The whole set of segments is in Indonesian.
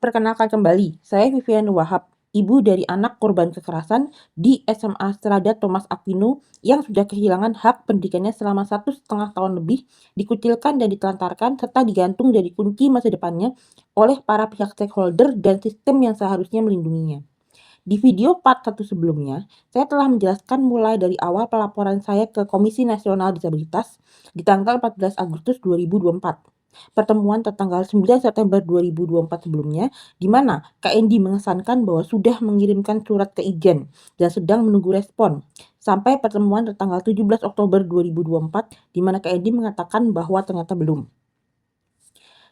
Perkenalkan kembali, saya Vivian Wahab, ibu dari anak korban kekerasan di SMA Strada Thomas Aquino yang sudah kehilangan hak pendidikannya selama 1,5 tahun lebih, dikucilkan dan ditelantarkan, serta digantung dari kunci masa depannya oleh para pihak stakeholder dan sistem yang seharusnya melindunginya. Di video part 1 sebelumnya, saya telah menjelaskan mulai dari awal pelaporan saya ke Komisi Nasional Disabilitas di tanggal 14 Agustus 2024. Pertemuan tertanggal 9 September 2024 sebelumnya, di mana KND mengesankan bahwa sudah mengirimkan surat ke Ijen dan sedang menunggu respon. Sampai pertemuan tertanggal 17 Oktober 2024, di mana KND mengatakan bahwa ternyata belum.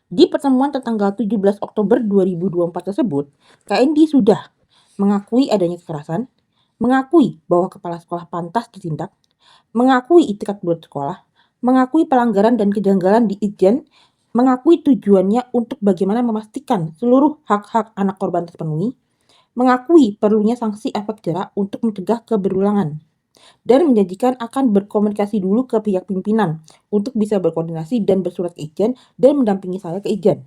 Di pertemuan tertanggal 17 Oktober 2024 tersebut, KND sudah mengakui adanya kekerasan, mengakui bahwa kepala sekolah pantas ditindak, mengakui itikat buat sekolah, mengakui pelanggaran dan kejanggalan di Ijen, mengakui tujuannya untuk bagaimana memastikan seluruh hak-hak anak korban terpenuhi, mengakui perlunya sanksi efek jerak untuk mencegah keberulangan, dan menjanjikan akan berkomunikasi dulu ke pihak pimpinan untuk bisa berkoordinasi dan bersurat ke Ijen dan mendampingi saya ke Ijen.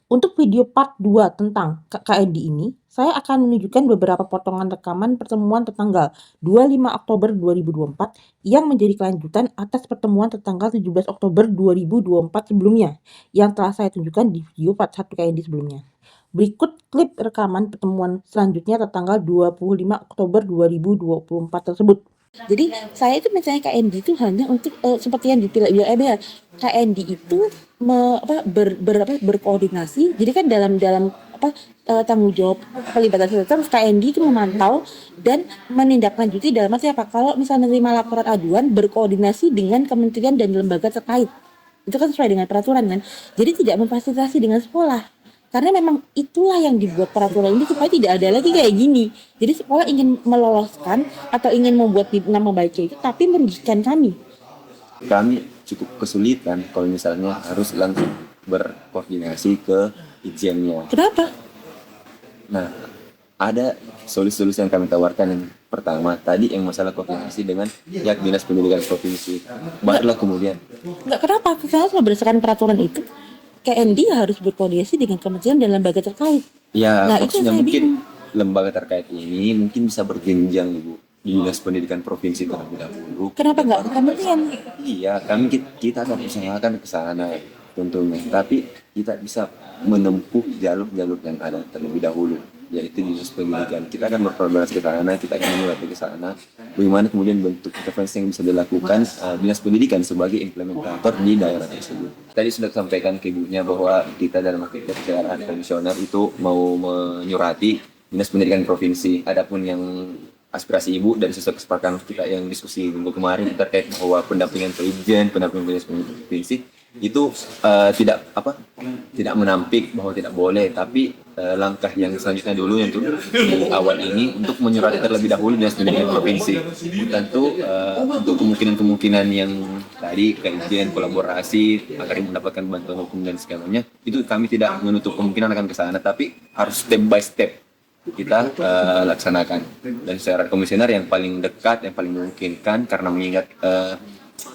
Untuk video part 2 tentang KKND ini, saya akan menunjukkan beberapa potongan rekaman pertemuan tertanggal 25 Oktober 2024 yang menjadi kelanjutan atas pertemuan tertanggal 17 Oktober 2024 sebelumnya, yang telah saya tunjukkan di video part 1 KKND sebelumnya. Berikut klip rekaman pertemuan selanjutnya tertanggal 25 Oktober 2024 tersebut. Jadi saya itu misalnya KND itu hanya untuk seperti yang dipilih LBH. KND itu berkoordinasi. Jadi kan dalam tanggung jawab pelibatan terus KND itu memantau dan menindaklanjuti dalam arti apa? Kalau misalnya menerima laporan aduan, berkoordinasi dengan kementerian dan lembaga terkait. Itu kan sesuai dengan peraturan kan. Jadi tidak memfasilitasi dengan sekolah. Karena memang itulah yang dibuat peraturan ini supaya tidak ada lagi kayak gini. Jadi sekolah ingin meloloskan atau ingin membuat nama baiknya itu, tapi merugikan kami. Kami cukup kesulitan kalau misalnya harus langsung berkoordinasi ke Ijennya. Kenapa? Nah, ada solusi-solusi yang kami tawarkan. Yang pertama, tadi yang masalah koordinasi dengan pihak Dinas Pendidikan Provinsi. Barulah kemudian. Enggak, kenapa? Karena berdasarkan peraturan itu, KND harus berkoordinasi dengan kementerian dan lembaga terkait. Ya, Nah, maksudnya mungkin lembaga terkait ini mungkin bisa berjenjang, Ibu. Dinas Pendidikan Provinsi terlebih dahulu. Kenapa nggak kementerian? Iya, kita akan usahakan ke sana tentunya. Tapi kita bisa menempuh jalur-jalur yang ada terlebih dahulu, yaitu Dinas Pendidikan. Kita akan berkoordinasi ke sana, kita akan mulai ke sana. Bagaimana kemudian bentuk intervensi yang bisa dilakukan Dinas Pendidikan sebagai implementator di daerah tersebut. Tadi sudah sampaikan ke ibunya bahwa kita dalam kebijakan komisioner itu mau menyurati Dinas Pendidikan Provinsi. Adapun yang aspirasi ibu dari sesuai kesepakatan kita yang diskusi minggu kemarin terkait bahwa pendampingan perizinan, pendampingan provinsi itu tidak menampik bahwa tidak boleh, tapi langkah yang selanjutnya dulu untuk di awal ini untuk menyurati terlebih dahulu Dinas Pendidikan Provinsi. Tentu untuk kemungkinan yang tadi kajian kolaborasi agar mendapatkan bantuan hukum dan segalanya, itu kami tidak menutup kemungkinan akan ke sana, tapi harus step by step kita laksanakan. Dan secara komisioner yang paling dekat, yang paling memungkinkan, karena mengingat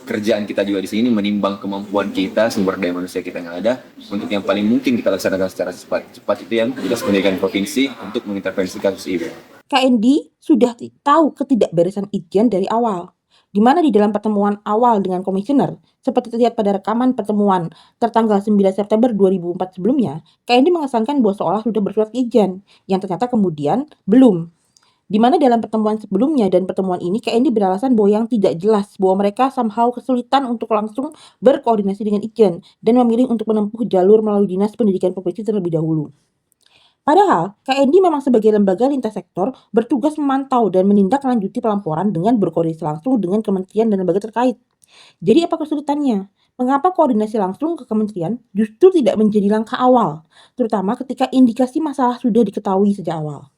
kerjaan kita juga di sini menimbang kemampuan kita, sumber daya manusia kita yang ada, untuk yang paling mungkin kita laksanakan secara cepat itu yang Dinas Pendidikan Provinsi untuk mengintervensi kasus ini. KND sudah tahu ketidakberesan Ijen dari awal, di mana di dalam pertemuan awal dengan komisioner, seperti terlihat pada rekaman pertemuan tertanggal 9 September 2004 sebelumnya, KND mengesankan bahwa seolah sudah bersurat ke Ijen, yang ternyata kemudian belum. Di mana dalam pertemuan sebelumnya dan pertemuan ini, KND beralasan bahwa yang tidak jelas, bahwa mereka somehow kesulitan untuk langsung berkoordinasi dengan Ijen, dan memilih untuk menempuh jalur melalui Dinas Pendidikan Provinsi terlebih dahulu. Padahal, KND memang sebagai lembaga lintas sektor bertugas memantau dan menindaklanjuti pelaporan dengan berkoordinasi langsung dengan kementerian dan lembaga terkait. Jadi apa kesulitannya? Mengapa koordinasi langsung ke kementerian justru tidak menjadi langkah awal, terutama ketika indikasi masalah sudah diketahui sejak awal?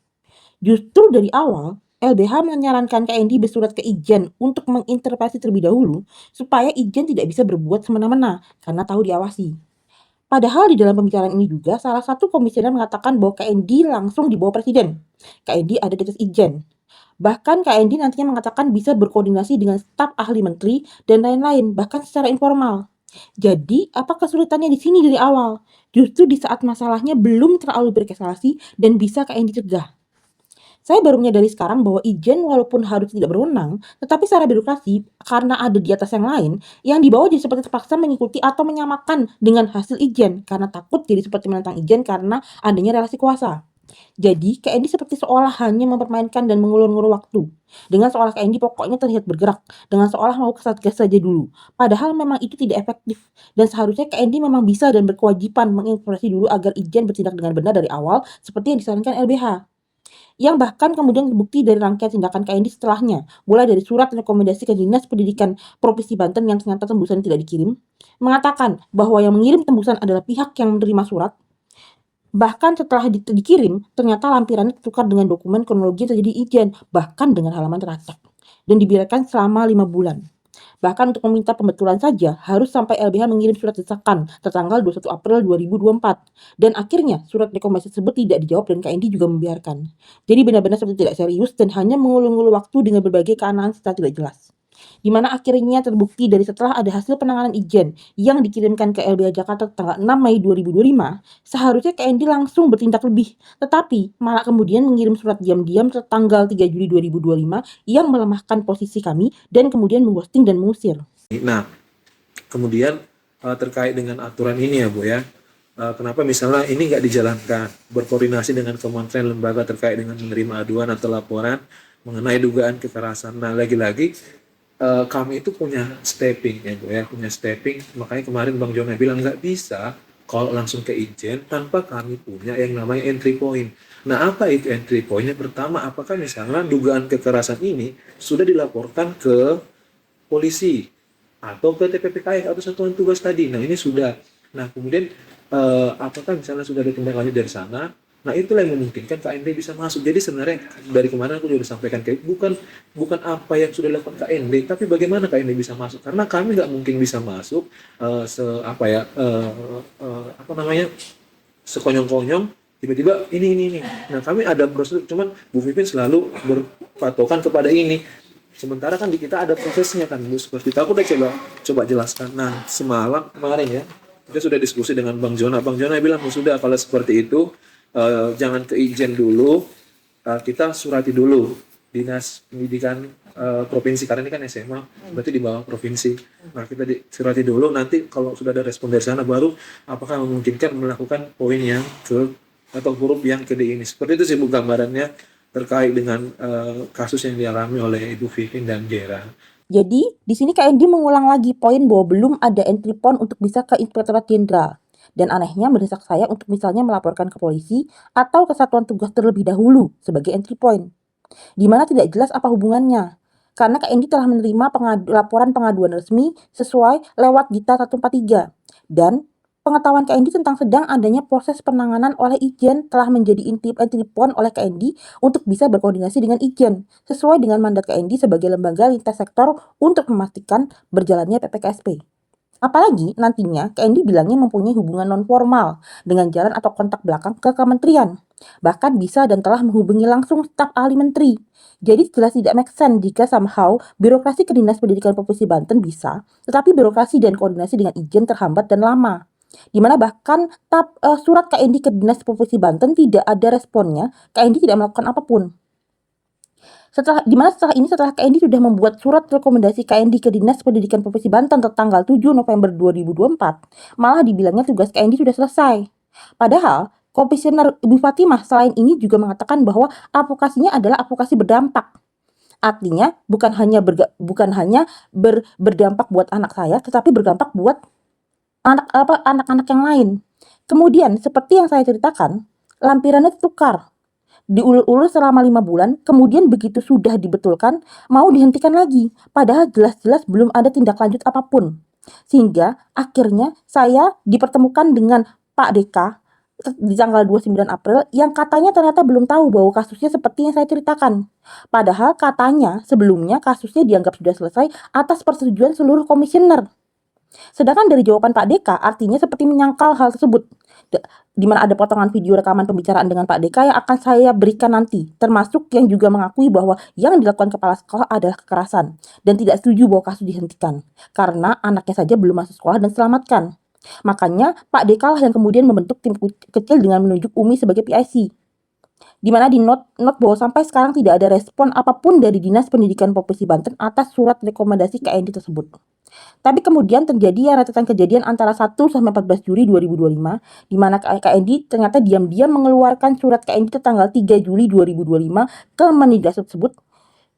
Justru dari awal, LBH menyarankan KND bersurat ke Ijen untuk mengintervensi terlebih dahulu supaya Ijen tidak bisa berbuat semena-mena karena tahu diawasi. Padahal di dalam pembicaraan ini juga salah satu komisioner mengatakan bahwa KND langsung di bawah presiden. KND ada di atas Ijen. Bahkan KND nantinya mengatakan bisa berkoordinasi dengan staf ahli menteri dan lain-lain, bahkan secara informal. Jadi, apa kesulitannya di sini dari awal? Justru di saat masalahnya belum terlalu bereskalasi dan bisa KND cegah. Saya baru menyadari sekarang bahwa Ijen walaupun harus tidak berwenang, tetapi secara birokrasi, karena ada di atas yang lain, yang di bawah jadi seperti terpaksa mengikuti atau menyamakan dengan hasil Ijen, karena takut jadi seperti menentang Ijen karena adanya relasi kuasa. Jadi, KND seperti seolah hanya mempermainkan dan mengulur-ngulur waktu. Dengan seolah KND pokoknya terlihat bergerak, dengan seolah mau ke Satgas saja dulu. Padahal memang itu tidak efektif, dan seharusnya KND memang bisa dan berkewajiban menginformasi dulu agar Ijen bertindak dengan benar dari awal, seperti yang disarankan LBH. Yang bahkan kemudian terbukti dari rangkaian tindakan KND setelahnya, mulai dari surat rekomendasi ke Dinas Pendidikan Provinsi Banten yang ternyata tembusan tidak dikirim, mengatakan bahwa yang mengirim tembusan adalah pihak yang menerima surat. Bahkan setelah dikirim, ternyata lampirannya tertukar dengan dokumen kronologi yang terjadi Ijen, bahkan dengan halaman teracak, dan dibiarkan selama 5 bulan. Bahkan untuk meminta pembetulan saja harus sampai LBH mengirim surat desakan tertanggal 21 April 2024. Dan akhirnya surat rekomendasi tersebut tidak dijawab dan KND juga membiarkan. Jadi benar-benar seperti tidak serius dan hanya mengulur-ngulur waktu dengan berbagai keanehan secara tidak jelas. Di mana akhirnya terbukti dari setelah ada hasil penanganan Ijen yang dikirimkan ke LBH Jakarta tanggal 6 Mei 2025, seharusnya KND langsung bertindak lebih, tetapi malah kemudian mengirim surat diam-diam tanggal 3 Juli 2025 yang melemahkan posisi kami dan kemudian mengghosting dan mengusir. Nah, kemudian terkait dengan aturan ini ya Bu ya, kenapa misalnya ini nggak dijalankan, berkoordinasi dengan kementerian lembaga terkait dengan menerima aduan atau laporan mengenai dugaan kekerasan. Nah, lagi-lagi kami itu punya stepping ya Bu ya, punya stepping. Makanya kemarin Bang Jona bilang nggak bisa kalau langsung ke Ijen tanpa kami punya yang namanya entry point. Nah, apa itu entry point-nya? Pertama, apakah misalnya dugaan kekerasan ini sudah dilaporkan ke polisi atau ke TPPKS atau satuan tugas tadi. Nah, ini sudah. Nah, kemudian apakah misalnya sudah ada tindak lanjut dari sana? Nah, itulah yang memungkinkan KND bisa masuk. Jadi sebenarnya dari kemarin aku sudah sampaikan kayak bukan apa yang sudah dilakukan KND, tapi bagaimana KND bisa masuk. Karena kami nggak mungkin bisa masuk apa namanya sekonyong-konyong tiba-tiba ini. Nah, kami ada prosedur, cuman Bu Vivin selalu berpatokan kepada ini. Sementara kan di kita ada prosesnya kan Bu, seperti itu aku udah coba jelaskan. Nah, semalam kemarin ya kita sudah diskusi dengan Bang Jona. Bang Jona bilang sudah kalau seperti itu jangan ke Ijen dulu, kita surati dulu Dinas Pendidikan provinsi, karena ini kan SMA berarti di bawah provinsi. Nah, kita surati dulu, nanti kalau sudah ada respon dari sana baru apakah memungkinkan melakukan poin yang ke atau huruf yang ke D ini. Seperti itu sih Bu gambarannya terkait dengan kasus yang dialami oleh Ibu Vivin dan Gera. Jadi, di sini KND mengulang lagi poin bahwa belum ada entry point untuk bisa ke Inspektorat Jenderal. Dan anehnya mendesak saya untuk misalnya melaporkan ke polisi atau ke satuan tugas terlebih dahulu sebagai entry point. Di mana tidak jelas apa hubungannya. Karena KND telah menerima laporan pengaduan resmi sesuai lewat Dita 143. Dan pengetahuan KND tentang sedang adanya proses penanganan oleh Ijen telah menjadi entry point oleh KND untuk bisa berkoordinasi dengan Ijen sesuai dengan mandat KND sebagai lembaga lintas sektor untuk memastikan berjalannya PPKSP. Apalagi nantinya KND bilangnya mempunyai hubungan non-formal dengan jalan atau kontak belakang ke kementerian. Bahkan bisa dan telah menghubungi langsung staf ahli menteri. Jadi jelas tidak make sense jika somehow birokrasi ke Dinas Pendidikan Provinsi Banten bisa, tetapi birokrasi dan koordinasi dengan Ijen terhambat dan lama. Di mana bahkan surat KND ke Dinas Provinsi Banten tidak ada responnya, KND tidak melakukan apapun. Setelah KND sudah membuat surat rekomendasi KND ke Dinas Pendidikan Provinsi Banten tertanggal 7 November 2024, malah dibilangnya tugas KND sudah selesai. Padahal, Komisioner Ibu Fatimah selain ini juga mengatakan bahwa advokasinya adalah advokasi berdampak. Artinya bukan hanya berdampak buat anak saya, tetapi berdampak buat anak-anak yang lain. Kemudian, seperti yang saya ceritakan, lampirannya tertukar. Diulur-ulur selama 5 bulan, kemudian begitu sudah dibetulkan, mau dihentikan lagi. Padahal jelas-jelas belum ada tindak lanjut apapun. Sehingga akhirnya saya dipertemukan dengan Pak DK di tanggal 29 April yang katanya ternyata belum tahu bahwa kasusnya seperti yang saya ceritakan. Padahal katanya sebelumnya kasusnya dianggap sudah selesai atas persetujuan seluruh komisioner. Sedangkan dari jawaban Pak DK artinya seperti menyangkal hal tersebut. di mana ada potongan video rekaman pembicaraan dengan Pak DK yang akan saya berikan nanti, termasuk yang juga mengakui bahwa yang dilakukan kepala sekolah adalah kekerasan dan tidak setuju bahwa kasus dihentikan karena anaknya saja belum masuk sekolah dan selamatkan. Makanya Pak DK lah yang kemudian membentuk tim kecil dengan menunjuk Umi sebagai PIC, di mana di note bahwa sampai sekarang tidak ada respon apapun dari Dinas Pendidikan Provinsi Banten atas surat rekomendasi KND tersebut. Tapi kemudian terjadi rentetan kejadian antara 1 sampai 14 Juli 2025, di mana KND ternyata diam-diam mengeluarkan surat KND tanggal 3 Juli 2025 ke Mendikbud tersebut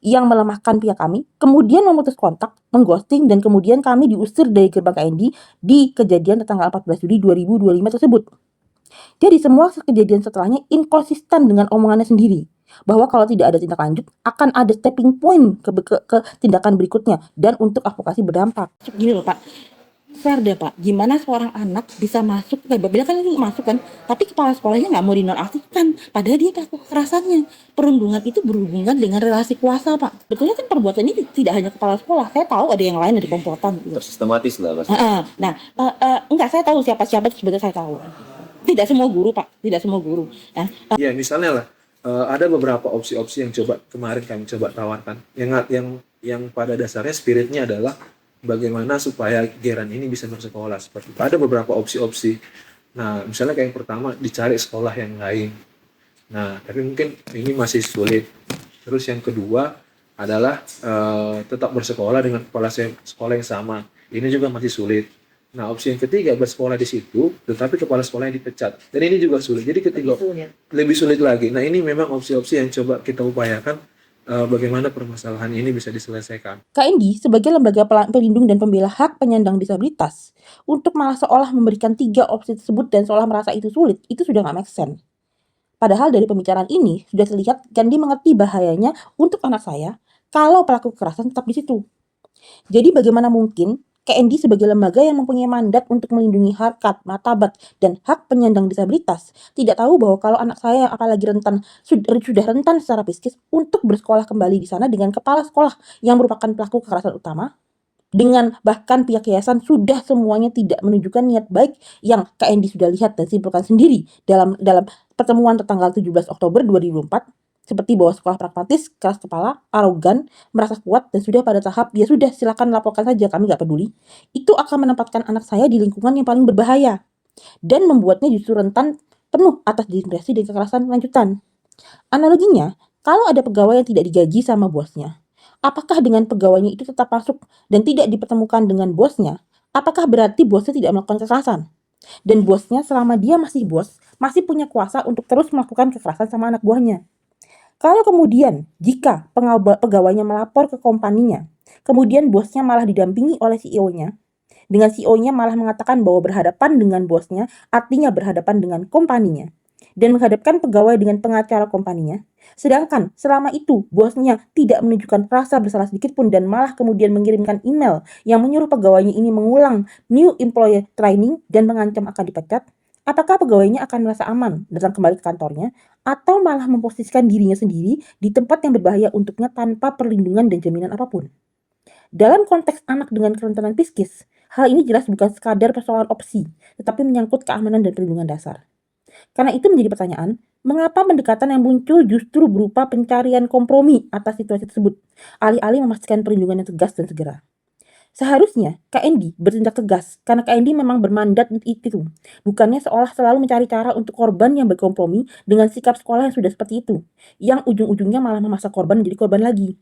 yang melemahkan pihak kami, kemudian memutus kontak, mengghosting, dan kemudian kami diusir dari gerbang KND di kejadian tanggal 14 Juli 2025 tersebut. Jadi semua kejadian setelahnya inkonsisten dengan omongannya sendiri, bahwa kalau tidak ada tindak lanjut akan ada stepping point ke tindakan berikutnya dan untuk advokasi berdampak. Gini loh Pak, fair deh Pak, gimana seorang anak bisa masuk, bila kan ini masuk kan, tapi kepala sekolahnya nggak mau dinonaktifkan, padahal dia pelaku kekerasannya. Perundungan itu berhubungan dengan relasi kuasa Pak. Betulnya kan perbuatan ini tidak hanya kepala sekolah, saya tahu ada yang lain, ada komplotan gitu. Tersistematis lah Mas. Enggak, saya tahu siapa-siapa itu sebetulnya saya tahu. Tidak semua guru Pak, tidak semua guru. Ya misalnya lah, ada beberapa opsi-opsi yang kemarin kami coba tawarkan. Yang pada dasarnya spiritnya adalah bagaimana supaya Geran ini bisa bersekolah seperti itu. Ada beberapa opsi-opsi. Nah, misalnya kayak yang pertama dicari sekolah yang lain. Nah, tapi mungkin ini masih sulit. Terus yang kedua adalah tetap bersekolah dengan kepala sekolah yang sama. Ini juga masih sulit. Nah, opsi yang ketiga bersekolah di situ, tetapi kepala sekolah yang dipecat. Dan ini juga sulit. Jadi ketiga lebih sulit lagi. Nah, ini memang opsi-opsi yang coba kita upayakan bagaimana permasalahan ini bisa diselesaikan. KND sebagai lembaga pelindung dan pembela hak penyandang disabilitas untuk malah seolah memberikan 3 opsi tersebut dan seolah merasa itu sulit, itu sudah nggak make sense. Padahal dari pembicaraan ini sudah terlihat KND mengerti bahayanya untuk anak saya kalau pelaku kekerasan tetap di situ. Jadi bagaimana mungkin KND sebagai lembaga yang mempunyai mandat untuk melindungi harkat, martabat, dan hak penyandang disabilitas tidak tahu bahwa kalau anak saya yang apalagi sudah rentan secara psikis untuk bersekolah kembali di sana dengan kepala sekolah yang merupakan pelaku kekerasan utama, dengan bahkan pihak yayasan sudah semuanya tidak menunjukkan niat baik yang KND sudah lihat dan simpulkan sendiri dalam pertemuan tertanggal 17 Oktober 2004, seperti bahwa sekolah pragmatis, keras kepala, arogan, merasa kuat, dan sudah pada tahap, ya sudah silakan laporkan saja, kami gak peduli. Itu akan menempatkan anak saya di lingkungan yang paling berbahaya, dan membuatnya justru rentan penuh atas disintegrasi dan kekerasan lanjutan. Analoginya, kalau ada pegawai yang tidak digaji sama bosnya, apakah dengan pegawainya itu tetap masuk dan tidak dipertemukan dengan bosnya, apakah berarti bosnya tidak melakukan kekerasan? Dan bosnya selama dia masih bos, masih punya kuasa untuk terus melakukan kekerasan sama anak buahnya. Kalau kemudian, jika pegawainya melapor ke kompaninya, kemudian bosnya malah didampingi oleh CEO-nya, dengan CEO-nya malah mengatakan bahwa berhadapan dengan bosnya artinya berhadapan dengan kompaninya, dan menghadapkan pegawai dengan pengacara kompaninya, sedangkan selama itu bosnya tidak menunjukkan rasa bersalah sedikit pun dan malah kemudian mengirimkan email yang menyuruh pegawainya ini mengulang new employee training dan mengancam akan dipecat, apakah pegawainya akan merasa aman datang kembali ke kantornya atau malah memposisikan dirinya sendiri di tempat yang berbahaya untuknya tanpa perlindungan dan jaminan apapun? Dalam konteks anak dengan kerentanan psikis, hal ini jelas bukan sekadar persoalan opsi, tetapi menyangkut keamanan dan perlindungan dasar. Karena itu menjadi pertanyaan, mengapa pendekatan yang muncul justru berupa pencarian kompromi atas situasi tersebut, alih-alih memastikan perlindungan yang tegas dan segera? Seharusnya KND bertindak tegas karena KND memang bermandat itu, bukannya seolah selalu mencari cara untuk korban yang berkompromi dengan sikap sekolah yang sudah seperti itu, yang ujung-ujungnya malah memaksa korban menjadi korban lagi.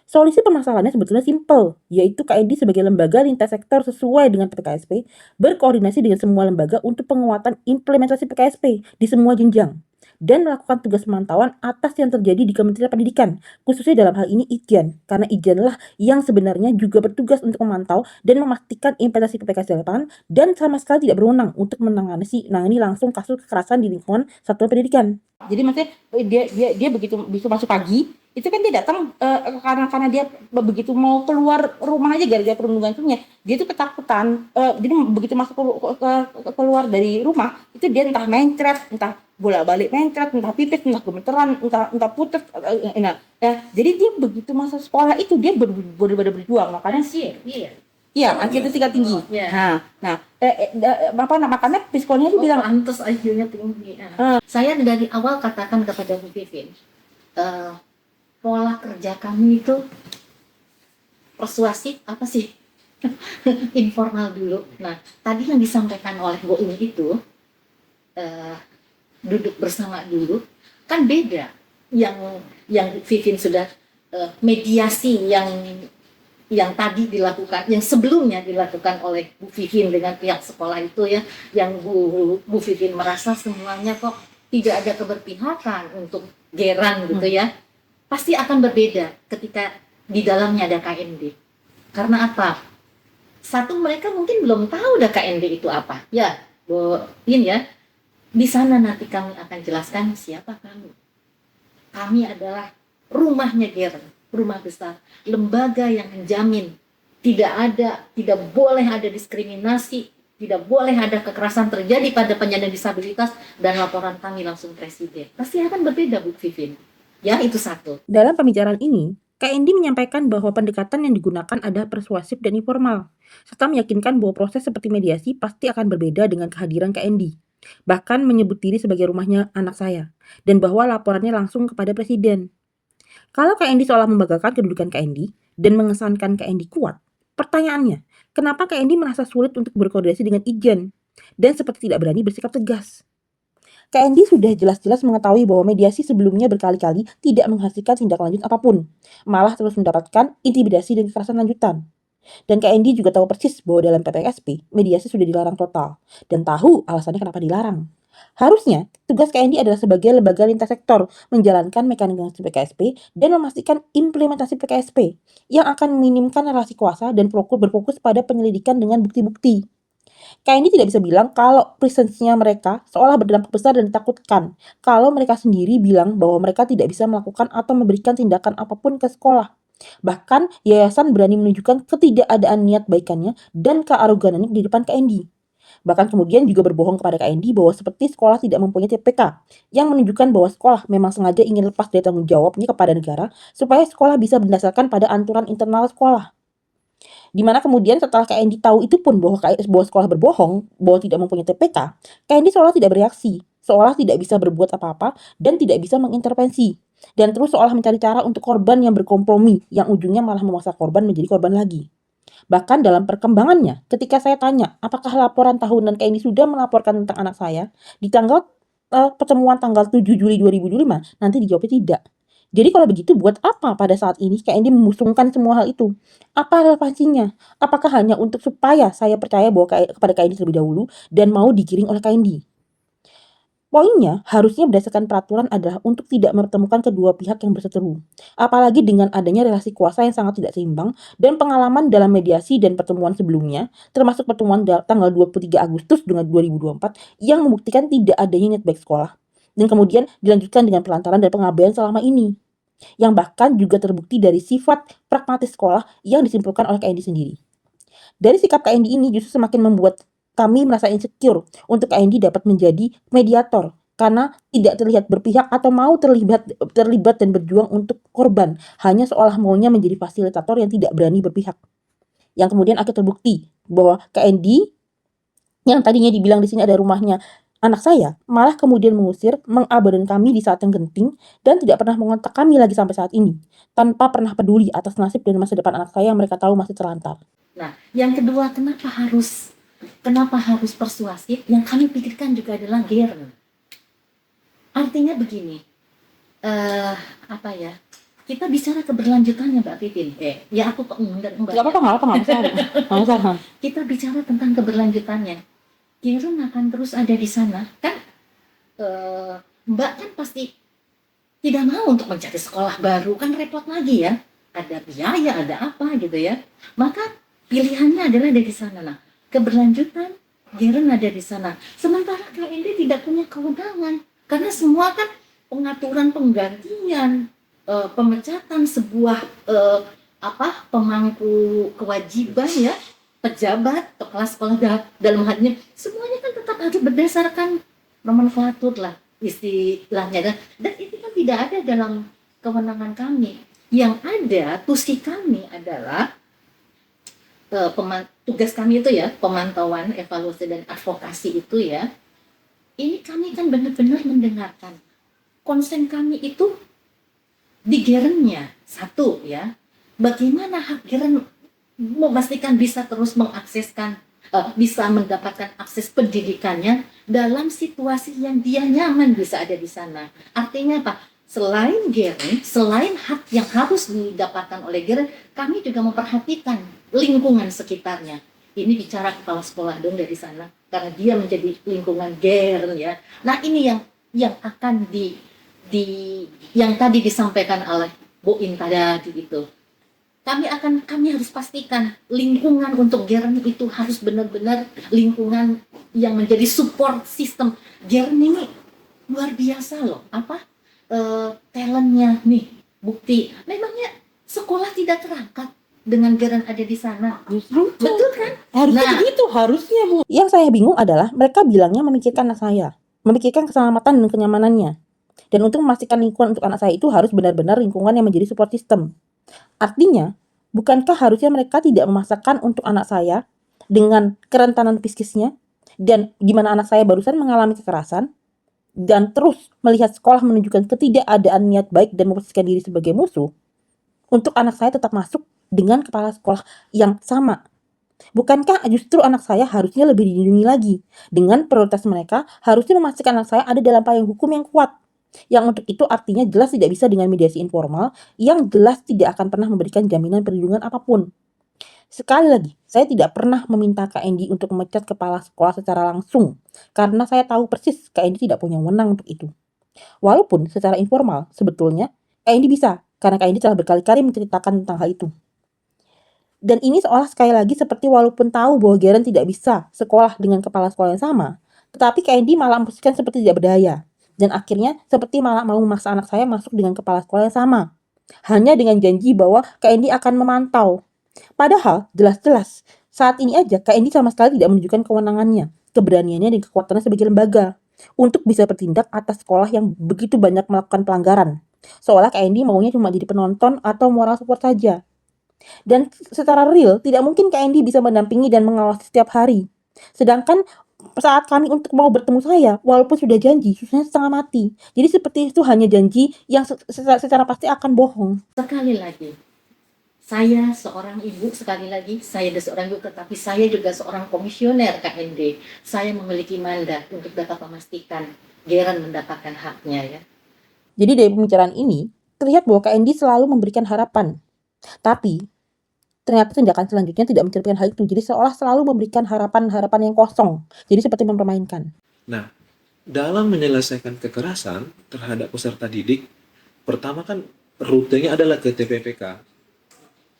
Solusi permasalahannya sebetulnya simpel, yaitu KND sebagai lembaga lintas sektor sesuai dengan PKSP berkoordinasi dengan semua lembaga untuk penguatan implementasi PKSP di semua jenjang dan melakukan tugas pemantauan atas yang terjadi di Kementerian Pendidikan, khususnya dalam hal ini Ijen, karena Ijenlah yang sebenarnya juga bertugas untuk memantau dan memastikan implementasi PPKS di lapangan dan sama sekali tidak berwenang untuk menangani langsung kasus kekerasan di lingkungan satuan pendidikan. Jadi maksudnya dia begitu masuk pagi, itu kan dia datang karena dia begitu mau keluar rumah aja gara-gara perundungan punya, dia tuh ketakutan. Jadi begitu masuk keluar dari rumah, itu dia entah mencret, entah bolak-balik mencret, entah pipis, entah gemeteran, entah putus. Jadi dia begitu masuk sekolah itu dia benar-benar berjuang. Makanya sih, iya. Iya, IQ tingkat tinggi. Iya. Makanya psikolognya dia bilang pantas IQ-nya tinggi. Saya dari awal katakan kepada Bu Vivin, pola kerja kami itu persuasif apa sih? Informal dulu. Nah, tadi yang disampaikan oleh Bu Umi itu duduk bersama dulu kan beda. Yang Vivin sudah mediasi yang tadi dilakukan, yang sebelumnya dilakukan oleh Bu Vivin dengan pihak sekolah itu ya, yang Bu Vivin merasa semuanya kok tidak ada keberpihakan untuk Geran gitu ya, pasti akan berbeda ketika di dalamnya ada KND. Karena apa? Satu, mereka mungkin belum tahu ada KND itu apa. Ya, Bu Vin ya, di sana nanti kami akan jelaskan siapa kami. Kami adalah rumahnya Geran. Rumah besar, lembaga yang menjamin tidak boleh ada diskriminasi, tidak boleh ada kekerasan terjadi pada penyandang disabilitas, dan laporan kami langsung presiden. Pasti akan berbeda Bu Vivin. Ya, itu satu. Dalam pembicaraan ini, KND menyampaikan bahwa pendekatan yang digunakan adalah persuasif dan informal, serta meyakinkan bahwa proses seperti mediasi pasti akan berbeda dengan kehadiran KND. Bahkan menyebut diri sebagai rumahnya anak saya, dan bahwa laporannya langsung kepada presiden. Kalau KND seolah membanggakan kedudukan KND dan mengesankan KND kuat, pertanyaannya, kenapa KND merasa sulit untuk berkoordinasi dengan Ijen dan seperti tidak berani bersikap tegas? KND sudah jelas-jelas mengetahui bahwa mediasi sebelumnya berkali-kali tidak menghasilkan tindak lanjut apapun, malah terus mendapatkan intimidasi dan kekerasan lanjutan. Dan KND juga tahu persis bahwa dalam PPKSP, mediasi sudah dilarang total, dan tahu alasannya kenapa dilarang. Harusnya, tugas KND adalah sebagai lembaga lintas sektor menjalankan mekanisme PKSP dan memastikan implementasi PKSP yang akan meminimkan relasi kuasa dan berfokus pada penyelidikan dengan bukti-bukti. KND tidak bisa bilang kalau presence-nya mereka seolah berdampak besar dan ditakutkan kalau mereka sendiri bilang bahwa mereka tidak bisa melakukan atau memberikan tindakan apapun ke sekolah. Bahkan, yayasan berani menunjukkan ketidakadaan niat baikannya dan kearoganannya di depan KND. Bahkan kemudian juga berbohong kepada KND bahwa seperti sekolah tidak mempunyai TPK, yang menunjukkan bahwa sekolah memang sengaja ingin lepas dari tanggung jawabnya kepada negara supaya sekolah bisa berdasarkan pada aturan internal sekolah. Dimana kemudian setelah KND tahu itu pun bahwa sekolah berbohong, bahwa tidak mempunyai TPK, KND seolah tidak bereaksi, seolah tidak bisa berbuat apa-apa dan tidak bisa mengintervensi. Dan terus seolah mencari cara untuk korban yang berkompromi, yang ujungnya malah memaksa korban menjadi korban lagi. Bahkan dalam perkembangannya, ketika saya tanya apakah laporan tahunan KND sudah melaporkan tentang anak saya, di tanggal pertemuan tanggal 7 Juli 2025, nanti dijawabnya tidak. Jadi kalau begitu buat apa pada saat ini KND memusungkan semua hal itu? Apa relevansinya? Apakah hanya untuk supaya saya percaya bahwa kepada KND terlebih dahulu dan mau digiring oleh KND? Poinnya, harusnya berdasarkan peraturan adalah untuk tidak mempertemukan kedua pihak yang berseteru. Apalagi dengan adanya relasi kuasa yang sangat tidak seimbang dan pengalaman dalam mediasi dan pertemuan sebelumnya, termasuk pertemuan tanggal 23 Agustus dengan 2024 yang membuktikan tidak adanya niat baik sekolah. Dan kemudian dilanjutkan dengan pelantaran dan pengabaian selama ini. Yang bahkan juga terbukti dari sifat pragmatis sekolah yang disimpulkan oleh KND sendiri. Dari sikap KND ini justru semakin membuat kami merasa insecure untuk KND dapat menjadi mediator karena tidak terlihat berpihak atau mau terlibat dan berjuang untuk korban, hanya seolah maunya menjadi fasilitator yang tidak berani berpihak. Yang kemudian akhirnya terbukti bahwa KND yang tadinya dibilang di sini ada rumahnya anak saya, malah kemudian mengusir, mengabaikan kami di saat yang genting dan tidak pernah mengontak kami lagi sampai saat ini, tanpa pernah peduli atas nasib dan masa depan anak saya yang mereka tahu masih terlantar. Nah, yang kedua, kenapa harus persuasif? Yang kami pikirkan juga adalah Geran. Artinya begini, kita bicara keberlanjutannya Mbak Vivin. Ya aku kok enggak. Gak apa-apa. Kita bicara tentang keberlanjutannya. Geran akan terus ada di sana, kan? Mbak kan pasti tidak mau untuk mencari sekolah baru, kan repot lagi ya. Ada biaya, ada apa gitu ya. Maka pilihannya adalah dari sana. Nah, keberlanjutan Geran ada di sana. Sementara KND tidak punya kewenangan karena semua kan pengaturan penggantian, pemecatan sebuah pemangku kewajiban ya, pejabat kepala sekolah dalam hal ini semuanya kan tetap harus berdasarkan nomenklatur lah istilahnya, dan itu kan tidak ada dalam kewenangan kami. Yang ada tusi kami adalah tugas kami itu ya, pemantauan, evaluasi dan advokasi itu ya, ini kami kan benar-benar mendengarkan. Konsen kami itu di Gerennya satu ya, bagaimana hak Geren memastikan bisa terus mengakseskan, bisa mendapatkan akses pendidikannya dalam situasi yang dia nyaman bisa ada di sana. Artinya apa? Selain Geren, selain hak yang harus didapatkan oleh Geren, kami juga memperhatikan lingkungan sekitarnya. Ini bicara kepala sekolah dong dari sana, karena dia menjadi lingkungan Geren ya. Nah ini yang akan yang tadi disampaikan oleh Bu Inta tadi itu. Kami harus pastikan lingkungan untuk Geren itu harus benar-benar lingkungan yang menjadi support system. Geren ini luar biasa loh, talentnya nih, bukti. Memangnya sekolah tidak terangkat dengan Geren ada di sana. Justru Betul kan? harusnya Nah. begitu, harusnya Bu. Yang saya bingung adalah mereka bilangnya memikirkan anak saya, memikirkan keselamatan dan kenyamanannya. Dan untuk memastikan lingkungan untuk anak saya itu harus benar-benar lingkungan yang menjadi support system. Artinya, bukankah harusnya mereka tidak memaksakan untuk anak saya dengan kerentanan psikisnya dan di mana anak saya barusan mengalami kekerasan dan terus melihat sekolah menunjukkan ketidakadaan niat baik dan memposisikan diri sebagai musuh, untuk anak saya tetap masuk dengan kepala sekolah yang sama. Bukankah justru anak saya harusnya lebih dilindungi lagi? Dengan prioritas mereka harusnya memastikan anak saya ada dalam payung hukum yang kuat. Yang untuk itu artinya jelas tidak bisa dengan mediasi informal yang jelas tidak akan pernah memberikan jaminan perlindungan apapun. Sekali lagi, saya tidak pernah meminta KND untuk memecat kepala sekolah secara langsung karena saya tahu persis KND tidak punya wewenang untuk itu. Walaupun secara informal sebetulnya KND bisa karena KND telah berkali-kali menceritakan tentang hal itu. Dan ini seolah sekali lagi seperti walaupun tahu bahwa Geren tidak bisa sekolah dengan kepala sekolah yang sama, tetapi KND malah memposisikan seperti tidak berdaya. Dan akhirnya seperti malah mau memaksa anak saya masuk dengan kepala sekolah yang sama. Hanya dengan janji bahwa KND akan memantau. Padahal jelas-jelas saat ini aja KND sama sekali tidak menunjukkan kewenangannya, keberaniannya dan kekuatannya sebagai lembaga untuk bisa bertindak atas sekolah yang begitu banyak melakukan pelanggaran. Seolah KND maunya cuma jadi penonton atau moral support saja. Dan secara real, tidak mungkin KND bisa mendampingi dan mengawasi setiap hari. Sedangkan saat kami untuk mau bertemu saya, walaupun sudah janji, susahnya setengah mati. Jadi seperti itu hanya janji yang secara pasti akan bohong. Sekali lagi, saya seorang ibu, sekali lagi, saya adalah seorang ibu, tetapi saya juga seorang komisioner KND. Saya memiliki mandat untuk dapat memastikan Geren mendapatkan haknya ya. Jadi dari pembicaraan ini, terlihat bahwa KND selalu memberikan harapan. Tapi, ternyata tindakan selanjutnya tidak mencerminkan hal itu. Jadi seolah selalu memberikan harapan-harapan yang kosong. Jadi seperti mempermainkan. Nah, dalam menyelesaikan kekerasan terhadap peserta didik, pertama kan rutenya adalah ke TPPK.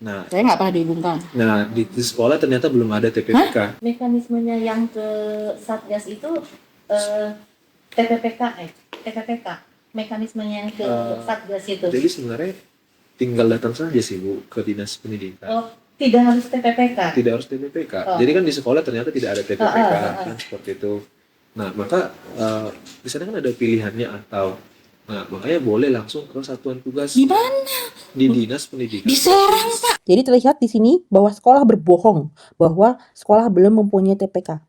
Nah, Saya nggak pernah dihubungkan. di sekolah ternyata belum ada TPPK. Mekanismenya yang ke Satgas itu TPPK. Mekanismenya yang ke Satgas itu. Jadi sebenarnya tinggal datang saja sih Bu ke dinas pendidikan. Oh, tidak harus TPPK. Tidak harus TPPK. Oh. Jadi kan di sekolah ternyata tidak ada TPPK kan seperti itu. Nah, maka di sana kan ada pilihannya atau makanya boleh langsung ke satuan tugas Di mana? di dinas pendidikan. Di Serang, Pak. Jadi terlihat di sini bahwa sekolah berbohong bahwa sekolah belum mempunyai TPK.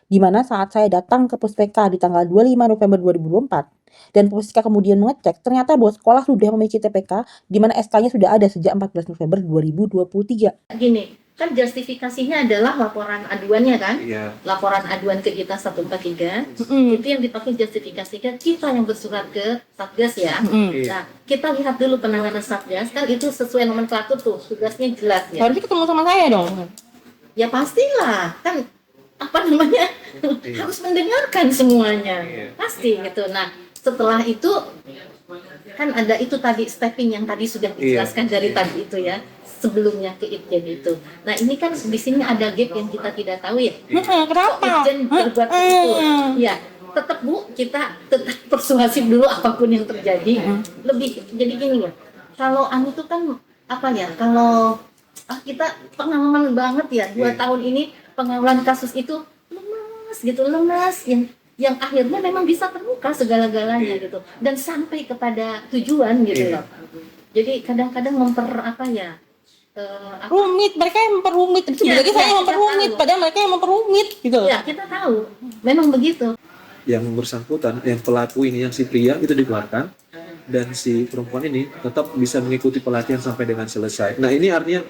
Di mana saat saya datang ke Puspeka di tanggal 25 November 2024 dan Puspeka kemudian mengecek ternyata bahwa sekolah sudah memiliki TPK di mana SK-nya sudah ada sejak 14 November 2023. Gini, kan justifikasinya adalah laporan aduannya kan? Iya. Laporan aduan ke kita 143. Itu yang dipakai justifikasikan kita yang bersurat ke Satgas ya. Iya. Nah, kita lihat dulu penanganan Satgas kan itu sesuai nomenklatur tuh, tugasnya jelas ya. Harusnya ketemu sama saya dong. Ya pastilah, kan harus mendengarkan semuanya. Iya. Pasti gitu. Nah, setelah itu kan ada itu tadi stepping yang tadi sudah dijelaskan dari tadi itu ya. Sebelumnya ke Itjen itu. Nah, ini kan di sini ada gap yang kita tidak tahu ya. Kenapa? Itjen berbuat itu. Ya, tetap Bu, kita tetap persuasif dulu apapun yang terjadi. Lebih jadi gini ya. Kalau anu itu kan apa ya? Kalau kita pengalaman banget ya 2 tahun ini pengawalan kasus itu lemas yang akhirnya memang bisa terbuka segala-galanya gitu dan sampai kepada tujuan gitu loh. Jadi kadang-kadang Rumit, mereka yang memperumit. Iya, Lagi saya iya, yang memperumit, kita tahu. padahal mereka yang memperumit gitu. Ya, kita tahu. Memang begitu. Yang bersangkutan, yang pelaku ini, yang si pria itu dikeluarkan, dan si perempuan ini tetap bisa mengikuti pelatihan sampai dengan selesai. Nah ini artinya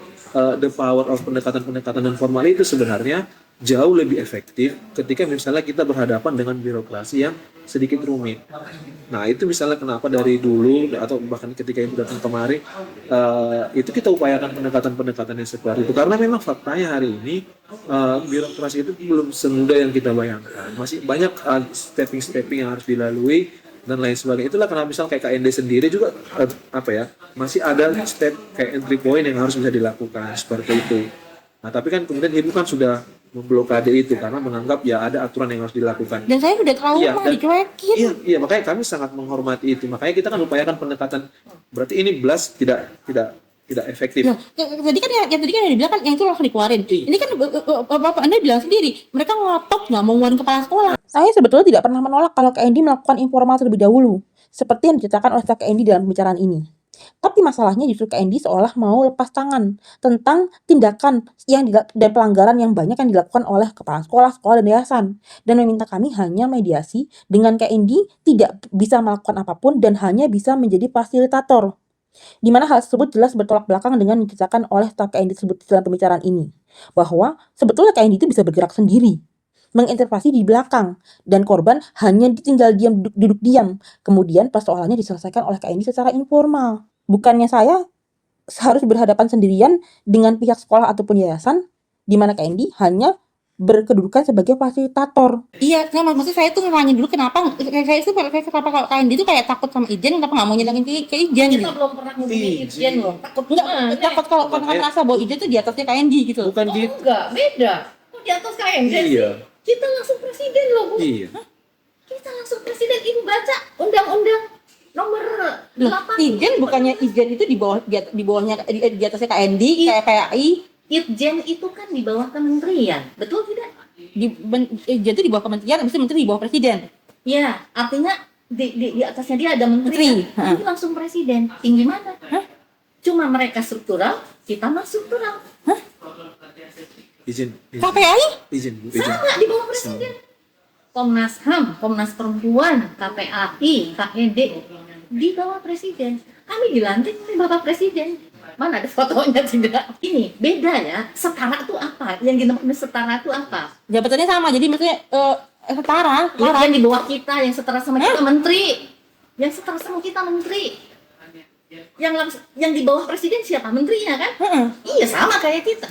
the power of pendekatan-pendekatan non formal itu sebenarnya jauh lebih efektif ketika misalnya kita berhadapan dengan birokrasi yang sedikit rumit. Nah itu misalnya kenapa dari dulu atau bahkan ketika ibu datang kemari itu kita upayakan pendekatan-pendekatan yang seperti itu, karena memang faktanya hari ini birokrasi itu belum semudah yang kita bayangkan, masih banyak stepping-stepping yang harus dilalui dan lain sebagainya. Itulah kenapa misal kayak KND sendiri juga masih ada step kayak entry point yang harus bisa dilakukan seperti itu. Nah tapi kan kemudian ibu kan sudah memblokade itu karena menganggap ya ada aturan yang harus dilakukan. Dan saya udah trauma Iya, dan- dicuekin. Iya makanya kami sangat menghormati itu. Makanya kita kan upayakan pendekatan. Berarti ini belas tidak efektif. Nah, tadi kan yang tadi kan yang dibilang kan yang itu langsung dikeluarin. Ini kan Bapak Anda bilang sendiri, mereka ngotot nggak mau ngeluarin kepala sekolah. Saya sebetulnya tidak pernah menolak kalau KND melakukan informal terlebih dahulu, seperti yang diceritakan oleh staf KND dalam pembicaraan ini. Tapi masalahnya justru KND seolah mau lepas tangan tentang tindakan dan pelanggaran yang banyak yang dilakukan oleh kepala sekolah, sekolah, dan yayasan, dan meminta kami hanya mediasi dengan KND tidak bisa melakukan apapun dan hanya bisa menjadi fasilitator. Di mana hal tersebut jelas bertolak belakang dengan yang diceritakan oleh staf KND tersebut dalam pembicaraan ini, bahwa sebetulnya KND itu bisa bergerak sendiri, mengintervensi di belakang, dan korban hanya tinggal duduk diam. Kemudian persoalannya diselesaikan oleh KND secara informal. Bukannya saya harus berhadapan sendirian dengan pihak sekolah ataupun yayasan, di mana KND hanya berkedudukan sebagai fasilitator. Iya, nah, maksud saya tuh nanya dulu kenapa kenapa kalau KND itu kayak takut sama Ijen, kenapa nggak mau nyelangin ke Ijen Kita gitu. belum pernah ngomongin Ijen loh. Takut Enggak, takut kalau kan merasa bahwa Ijen tuh di atasnya KND gitu. Bukan Oh, gitu. enggak, beda. Kok di atas KMD sih? Iya. Kita langsung presiden loh, Bu. Iya. Kita langsung presiden. Ibu baca undang-undang nomor Loh, 8. Ijen bukannya Ijen itu di bawahnya di atasnya KND kayak PAI, Itjen itu kan di bawah kementerian, betul tidak? Ijen itu di bawah kementerian, habis itu menteri di bawah presiden. Ya, artinya di atasnya dia ada menteri. Menteri, Kan? Ini langsung presiden. Tinggi mana? Cuma mereka struktural, kita mah struktural. Izin. KPAI? Izin, Bu. Izin. Sama di bawah presiden. Komnas HAM, Komnas Perempuan, KPAI, KED di bawah presiden. Kami dilantik oleh Bapak Presiden. Mana ada fotonya tidak? Ini beda ya. Setara itu apa? Yang dinamakan setara itu apa? Jabatannya sama, jadi maksudnya setara. Yang di bawah kita, yang setara sama kita menteri. Yang setara sama kita menteri. Yang di bawah presiden siapa? Menterinya kan? Iya sama kayak kita.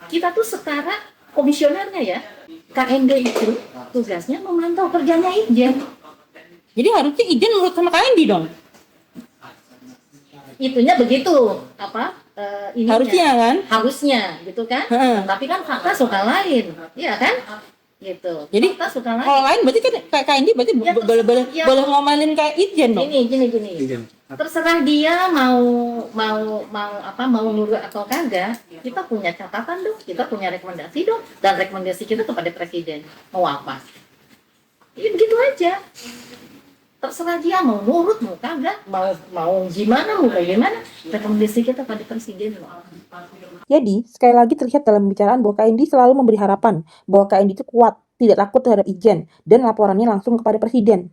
Kita tuh setara komisionernya ya. KND itu tugasnya memantau kerjanya Ijen. Jadi harusnya Ijen menurut sama KND dong. Itunya begitu ininya. Harusnya kan? Harusnya gitu kan. Tapi kan fakta suka lain, iya kan? Gitu. Jadi Fakta suka lain. kalau lain berarti kan KND berarti Ya, boleh ngomelin kayak Ijen dong. Gini. Izin. Terserah dia mau nurut atau kagak. Kita punya catatan dong, kita punya rekomendasi dong, dan rekomendasi kita kepada presiden mau apa? Ya begitu aja. Terserah dia mau nurut mau kagak, mau gimana mau bagaimana, rekomendasi kita pada presiden loh. Jadi, sekali lagi terlihat dalam pembicaraan bahwa KND selalu memberi harapan bahwa KND itu kuat, tidak takut terhadap Ijen, dan laporannya langsung kepada presiden.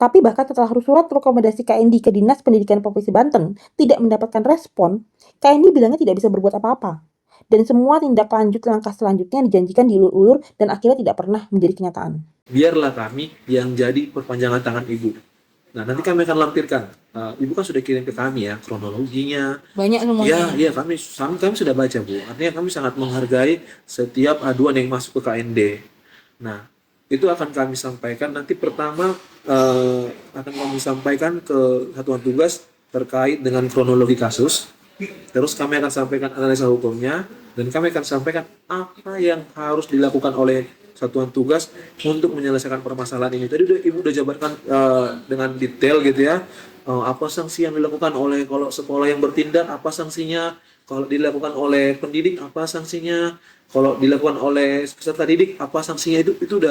Tapi bahkan setelah surat rekomendasi KND ke Dinas Pendidikan Provinsi Banten tidak mendapatkan respon, KND bilangnya tidak bisa berbuat apa-apa. Dan semua tindak lanjut langkah selanjutnya dijanjikan diulur-ulur dan akhirnya tidak pernah menjadi kenyataan. Biarlah kami yang jadi perpanjangan tangan ibu. Nah nanti kami akan lampirkan. Ibu kan sudah kirim ke kami ya kronologinya. Banyak semuanya. Iya kami sudah baca Bu. Artinya kami sangat menghargai setiap aduan yang masuk ke KND. Nah itu akan kami sampaikan nanti pertama akan kami sampaikan ke satuan tugas terkait dengan kronologi kasus. Terus kami akan sampaikan analisa hukumnya dan kami akan sampaikan apa yang harus dilakukan oleh satuan tugas untuk menyelesaikan permasalahan ini. Tadi Ibu udah jabarkan dengan detail gitu ya. Apa sanksi yang dilakukan oleh kalau sekolah yang bertindak, apa sanksinya? Kalau dilakukan oleh pendidik, apa sanksinya? Kalau dilakukan oleh peserta didik, apa sanksinya? Itu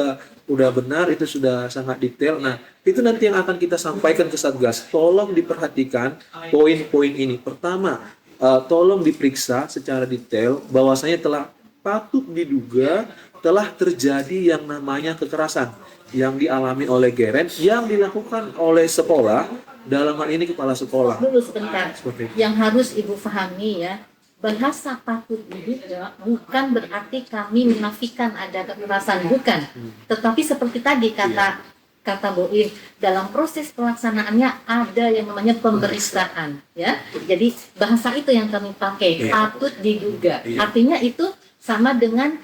udah benar, itu sudah sangat detail. Nah, itu nanti yang akan kita sampaikan ke Satgas. Tolong diperhatikan poin-poin ini. Pertama, tolong diperiksa secara detail bahwasanya telah patut diduga telah terjadi yang namanya kekerasan yang dialami oleh Geren yang dilakukan oleh sekolah, dalam hal ini kepala sekolah. Dulu sebentar. Seperti itu. Yang harus Ibu pahami ya, bahasa patut diduga bukan berarti kami menafikan ada kekerasan, bukan. Tetapi seperti tadi kata Boin, dalam proses pelaksanaannya ada yang namanya pemeriksaan, ya. Jadi bahasa itu yang kami pakai, patut diduga. Artinya itu sama dengan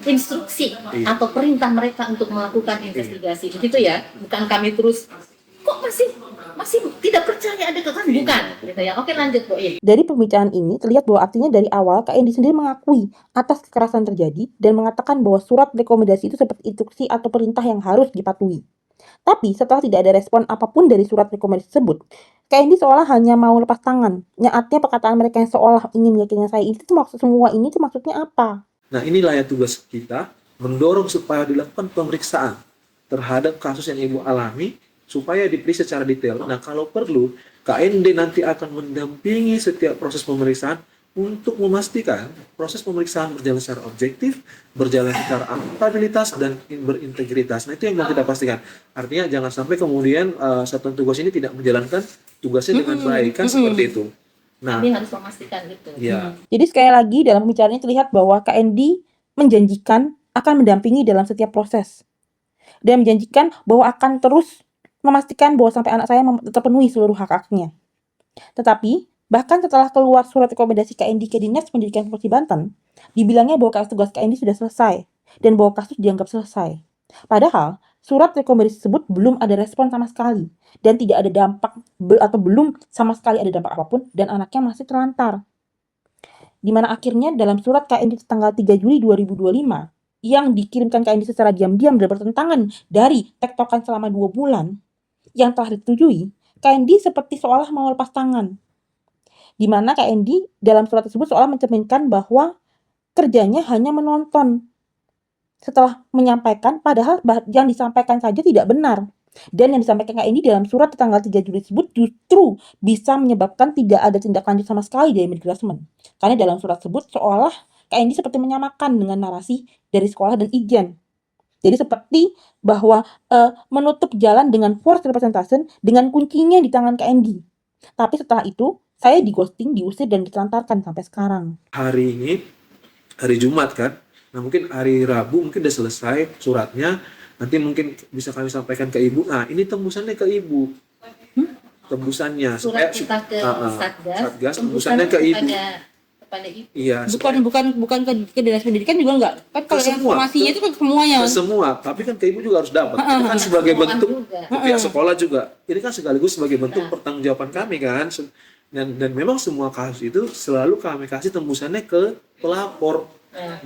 instruksi atau perintah mereka untuk melakukan investigasi, begitu ya. Bukan kami terus kok masih tidak percaya ada kekerasan, bukan, gitu ya. Oke, lanjut Boin. Dari pembicaraan ini terlihat bahwa artinya dari awal Kak Endi sendiri mengakui atas kekerasan terjadi dan mengatakan bahwa surat rekomendasi itu seperti instruksi atau perintah yang harus dipatuhi. Tapi setelah tidak ada respon apapun dari surat rekomendasi tersebut, Kak Endi seolah hanya mau lepas tangan. Artinya perkataan mereka yang seolah ingin meyakinkan saya itu maksud semua ini itu maksudnya apa? Nah, inilah yang tugas kita, mendorong supaya dilakukan pemeriksaan terhadap kasus yang Ibu alami, supaya diperiksa secara detail. Nah, kalau perlu, KND nanti akan mendampingi setiap proses pemeriksaan untuk memastikan proses pemeriksaan berjalan secara objektif, berjalan secara akuntabilitas, dan berintegritas. Nah, itu yang mau kita pastikan. Artinya, jangan sampai kemudian satuan tugas ini tidak menjalankan tugasnya dengan baik, kan seperti itu. Nah, Kami harus memastikan itu. ya. Jadi sekali lagi dalam pembicaraannya terlihat bahwa Kak Endi menjanjikan akan mendampingi dalam setiap proses. Dan menjanjikan bahwa akan terus memastikan bahwa sampai anak saya terpenuhi seluruh hak-haknya. Tetapi, bahkan setelah keluar surat rekomendasi Kak Endi ke Dinas Pendidikan Provinsi Banten, dibilangnya bahwa kasus tugas Kak Endi sudah selesai dan bahwa kasus dianggap selesai. Padahal, surat rekomendasi tersebut belum ada respon sama sekali dan tidak ada dampak atau belum sama sekali ada dampak apapun dan anaknya masih terlantar. Di mana akhirnya dalam surat Kak Endi tanggal 3 Juli 2025 yang dikirimkan Kak Endi secara diam-diam dan bertentangan dari tektokan selama 2 bulan yang telah disetujui, Kak Endi seperti seolah mau lepas tangan. Di mana Kak Endi dalam surat tersebut seolah mencerminkan bahwa kerjanya hanya menonton setelah menyampaikan, padahal yang disampaikan saja tidak benar. Dan yang disampaikan Kak Endi dalam surat tanggal 3 Juli tersebut justru bisa menyebabkan tidak ada tindak lanjut sama sekali dari manajemen. Karena dalam surat tersebut seolah Kak Endi seperti menyamakan dengan narasi dari sekolah dan Ijen. Jadi seperti bahwa menutup jalan dengan forced representation dengan kuncinya di tangan Kak Endi. Tapi setelah itu saya dighosting, diusir dan ditelantarkan sampai sekarang. Hari ini, hari Jumat kan, nah mungkin hari Rabu mungkin udah selesai suratnya, nanti mungkin bisa kami sampaikan ke Ibu. Nah, ini tembusannya ke Ibu. Tembusannya. Surat kita ke Satgas, tembusannya ke Ibu. Kepada Ibu. Iya. Bukan ke Dinas Pendidikan juga enggak. Kan kalau semua. informasinya itu kan semuanya. Ke semua, tapi kan ke Ibu juga harus dapat. Itu kan sebagai bentuk ke pihak sekolah juga. Ini kan sekaligus sebagai bentuk pertanggungjawaban kami kan. Dan memang semua kasus itu selalu kami kasih tembusannya ke pelapor. Nah,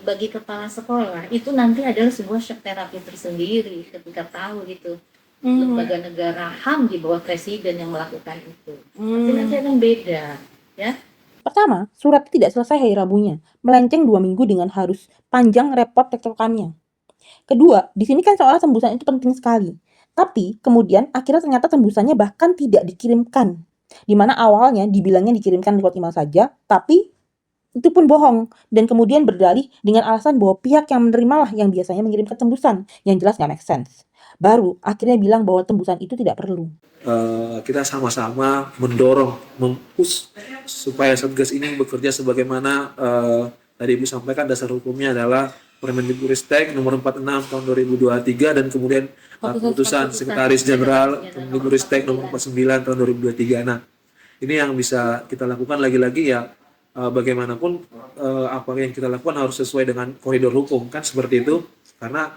bagi kepala sekolah itu nanti adalah sebuah shock terapi tersendiri ketika tahu itu lembaga negara HAM di bawah presiden yang melakukan itu. Tapi nanti ada yang beda, ya. Pertama, surat tidak selesai hari Rabunya, melenceng 2 minggu dengan harus panjang repot tektokannya. Kedua, di sini kan seolah tembusan itu penting sekali. Tapi kemudian akhirnya ternyata tembusannya bahkan tidak dikirimkan. Di mana awalnya dibilangnya dikirimkan lewat email saja, tapi itu pun bohong, dan kemudian berdalih dengan alasan bahwa pihak yang menerimalah yang biasanya mengirimkan tembusan, yang jelas nggak make sense. Baru akhirnya bilang bahwa tembusan itu tidak perlu. Kita sama-sama mendorong, mempush supaya Satgas ini bekerja sebagaimana tadi Ibu sampaikan dasar hukumnya adalah Permendikbudristek nomor 46 tahun 2023 dan kemudian keputusan Sekretaris Jenderal Kemendikbudristek nomor 49 tahun 2023. Nah, ini yang bisa kita lakukan lagi-lagi ya. Bagaimanapun apa yang kita lakukan harus sesuai dengan koridor hukum kan seperti itu, karena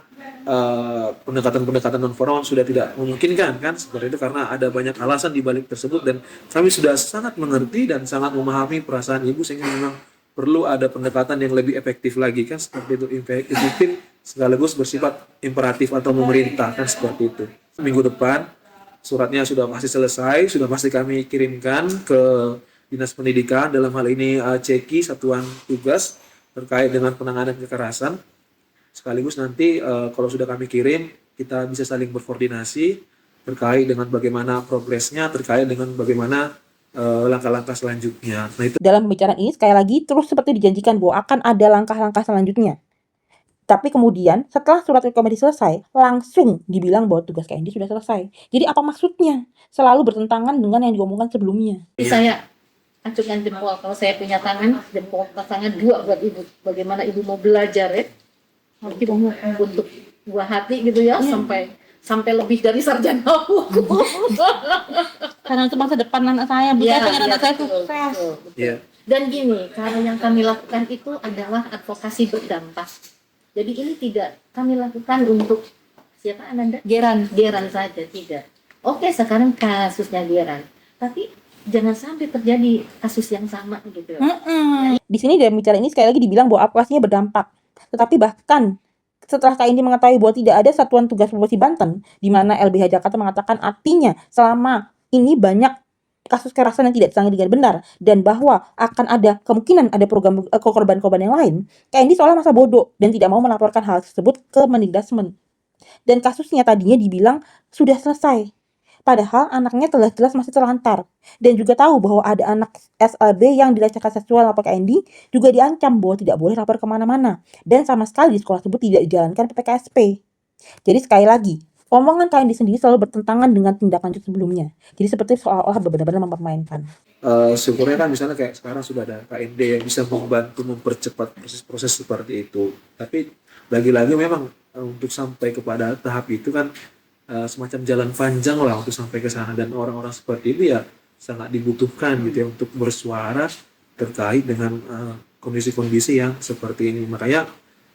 pendekatan-pendekatan non formal sudah tidak memungkinkan kan seperti itu karena ada banyak alasan di balik tersebut, dan kami sudah sangat mengerti dan sangat memahami perasaan Ibu sehingga memang perlu ada pendekatan yang lebih efektif lagi kan seperti itu, efektif sekaligus bersifat imperatif atau memerintah kan seperti itu. Minggu depan suratnya sudah pasti selesai, sudah pasti kami kirimkan ke Dinas Pendidikan, dalam hal ini CEKI, Satuan Tugas terkait dengan penanganan kekerasan. Sekaligus nanti kalau sudah kami kirim, kita bisa saling berkoordinasi terkait dengan bagaimana progresnya, terkait dengan bagaimana langkah-langkah selanjutnya. Nah itu Dalam pembicaraan ini sekali lagi terus seperti dijanjikan bahwa akan ada langkah-langkah selanjutnya. Tapi kemudian setelah surat rekomendasi selesai, langsung dibilang bahwa tugas KND sudah selesai. Jadi apa maksudnya? Selalu bertentangan dengan yang diomongkan sebelumnya. Saya acungkan jempol, kalau saya punya tangan, jempol tangan 2 buat ibu. Bagaimana ibu mau belajar ya? Untuk buah hati gitu ya, sampai lebih dari sarjana hukum. Karena itu masa depan anak saya, Bu. Saya pengen anak saya betul, sukses. betul. ya Dan gini, cara yang kami lakukan itu adalah advokasi berdampak. Jadi ini tidak kami lakukan untuk siapa Ananda? Geran. Geran saja, tidak. Oke, sekarang kasusnya Geran. Tapi jangan sampai terjadi kasus yang sama gitu. Di sini dalam bicara ini sekali lagi dibilang bahwa aplikasinya berdampak. Tetapi bahkan setelah KND mengetahui bahwa tidak ada Satuan Tugas Provinsi Banten, di mana LBH Jakarta mengatakan artinya selama ini banyak kasus kekerasan yang tidak ditangani dengan benar dan bahwa akan ada kemungkinan ada program korban-korban yang lain, KND seolah masa bodoh dan tidak mau melaporkan hal tersebut ke Mendikbud. Dan kasusnya tadinya dibilang sudah selesai. Padahal anaknya telah jelas masih terlantar. Dan juga tahu bahwa ada anak SLB yang dilecehkan seksual lapor ke KND, juga diancam bahwa tidak boleh lapor kemana-mana. Dan sama sekali di sekolah tersebut tidak dijalankan PPKSP. Jadi sekali lagi, omongan KND sendiri selalu bertentangan dengan tindak lanjut sebelumnya. Jadi seperti seolah-olah benar-benar mempermainkan. syukurnya kan misalnya kayak sekarang sudah ada KND yang bisa membantu mempercepat proses-proses seperti itu. Tapi lagi-lagi memang untuk sampai kepada tahap itu kan semacam jalan panjang lah untuk sampai ke sana, dan orang-orang seperti itu ya sangat dibutuhkan gitu ya untuk bersuara terkait dengan kondisi-kondisi yang seperti ini. Makanya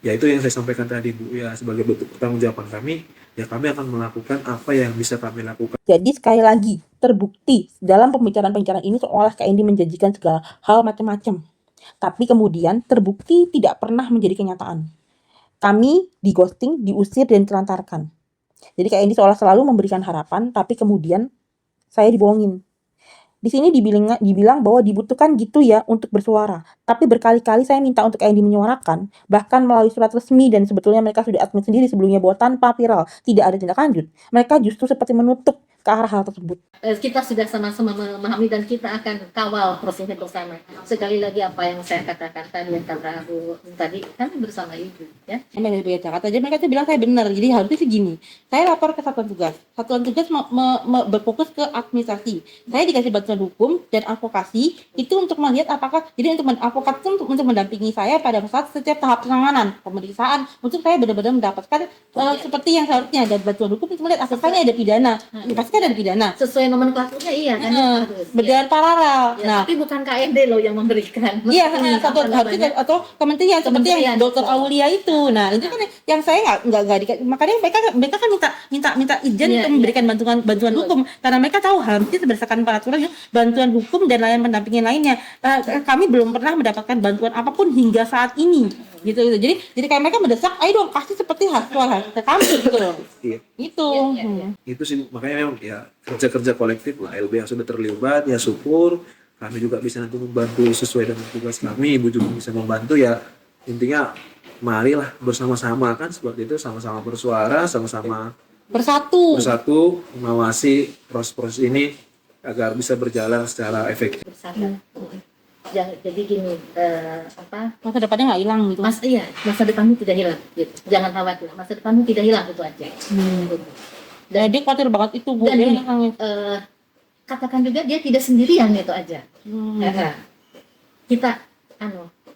ya itu yang saya sampaikan tadi Bu, ya sebagai bentuk pertanggungjawaban kami, ya kami akan melakukan apa yang bisa kami lakukan. Jadi sekali lagi, terbukti dalam pembicaraan-pembicaraan ini seolah KND menjanjikan segala hal macam-macam. Tapi kemudian terbukti tidak pernah menjadi kenyataan. Kami di-ghosting, diusir, dan telantarkan. Jadi KND seolah selalu memberikan harapan, tapi kemudian saya dibohongin. Di sini dibilang bahwa dibutuhkan gitu ya untuk bersuara. Tapi berkali-kali saya minta untuk KND menyuarakan, bahkan melalui surat resmi, dan sebetulnya mereka sudah admit sendiri sebelumnya bahwa tanpa viral tidak ada tindak lanjut. Mereka justru seperti menutup ke arah hal tersebut. Kita sudah sama-sama memahami dan kita akan kawal prosesnya bersama. Sekali lagi apa yang saya katakan tadi, yang kata Bu tadi, kami bersama Ibu ya. LBH Jakarta. Jadi mereka tuh bilang saya benar. Jadi harusnya segini. Saya lapor ke Satuan Tugas. Satuan Tugas berfokus ke administrasi. Saya dikasih bantuan hukum dan advokasi itu untuk melihat apakah, jadi untuk advokat itu untuk mendampingi saya pada saat setiap tahap penanganan pemeriksaan, untuk saya benar-benar mendapatkan seperti yang seharusnya, dan bantuan hukum untuk melihat apakah ada pidana. Pasti ada pidana. Sesuai nomenklaturnya iya kan. Berjalan paralel. Ya, tapi bukan KND loh yang memberikan. Iya, atau kementerian seperti yang Dr. Aulia itu. Nah, itu kan yang saya nggak makanya mereka kan minta izin untuk memberikan bantuan hukum, karena mereka tahu harusnya berdasarkan peraturan bantuan hukum dan layanan pendampingan lainnya. Kami belum pernah mendapatkan bantuan apapun hingga saat ini. Gitu. Jadi kayak mereka mendesak, ayo dong kasih seperti hasil kami gitu loh. Iya. Itu. Itu sih makanya memang ya kerja kolektif lah, LBH sudah terlibat ya syukur, kami juga bisa nanti membantu sesuai dengan tugas kami, Ibu juga bisa membantu ya, intinya marilah bersama-sama kan seperti itu, sama-sama bersuara, sama-sama bersatu mengawasi proses-proses ini agar bisa berjalan secara efektif. Bersama. Jadi gini, masa depannya nggak hilang gitu. Masa depanmu tidak hilang gitu. Jangan khawatir, masa depanmu tidak hilang itu aja. Dan dia khawatir banget itu Bu. Dan katakan juga dia tidak sendirian itu aja. Kita,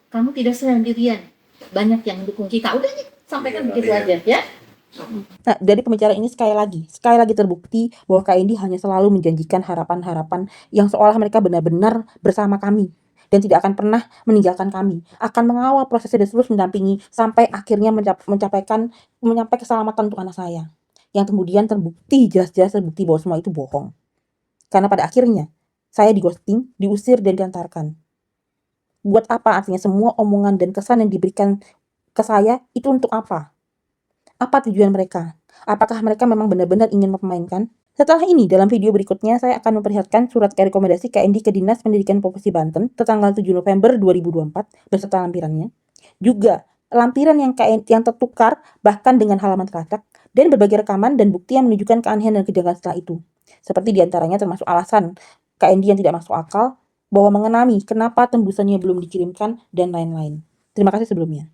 kamu tidak sendirian, banyak yang mendukung kita. Udah sampaikan begitu aja ya. Nah, dari pembicaraan ini sekali lagi terbukti bahwa KND hanya selalu menjanjikan harapan-harapan yang seolah mereka benar-benar bersama kami dan tidak akan pernah meninggalkan kami, akan mengawal prosesnya dan terus mendampingi sampai akhirnya mencapai keselamatan untuk anak saya, yang kemudian jelas-jelas terbukti bahwa semua itu bohong. Karena pada akhirnya saya di-ghosting, diusir, dan diantarkan. Buat apa artinya semua omongan dan kesan yang diberikan ke saya itu untuk apa? Apa tujuan mereka? Apakah mereka memang benar-benar ingin mempermainkan? Setelah ini, dalam video berikutnya, saya akan memperlihatkan surat rekomendasi KND ke Dinas Pendidikan Provinsi Banten tertanggal 7 November 2024 beserta lampirannya. Juga lampiran yang tertukar bahkan dengan halaman teracak, dan berbagai rekaman dan bukti yang menunjukkan keanehan dan kejanggalan setelah itu. Seperti diantaranya termasuk alasan KND yang tidak masuk akal, bahwa mengenami kenapa tembusannya belum dikirimkan, dan lain-lain. Terima kasih sebelumnya.